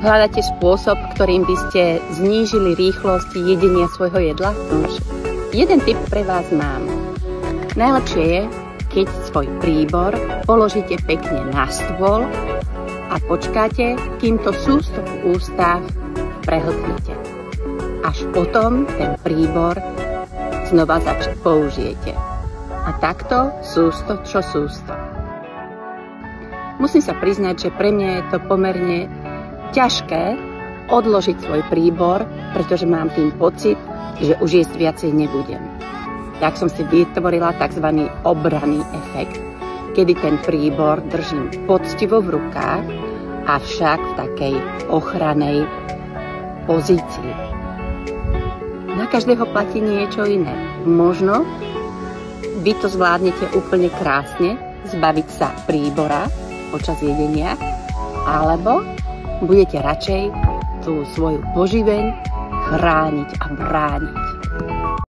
Hľadáte spôsob, ktorým by ste znížili rýchlosť jedenia svojho jedla? Jeden tip pre vás mám. Najlepšie je, keď svoj príbor položíte pekne na stôl a počkáte, kým to sústo v ústach prehltnete. Až potom ten príbor znova použijete. A takto sústo čo sústo. Musím sa priznať, že pre mňa je to pomerne ťažké odložiť svoj príbor, pretože mám tým pocit, že už jesť viacej nebudem. Tak som si vytvorila tzv. Obranný efekt, kedy ten príbor držím poctivo v rukách, avšak v takej ochrannej pozícii. Na každého platí niečo iné. Možno vy to zvládnete úplne krásne, zbaviť sa príbora počas jedenia, alebo budete radšej tú svoju poživeň chrániť a brániť.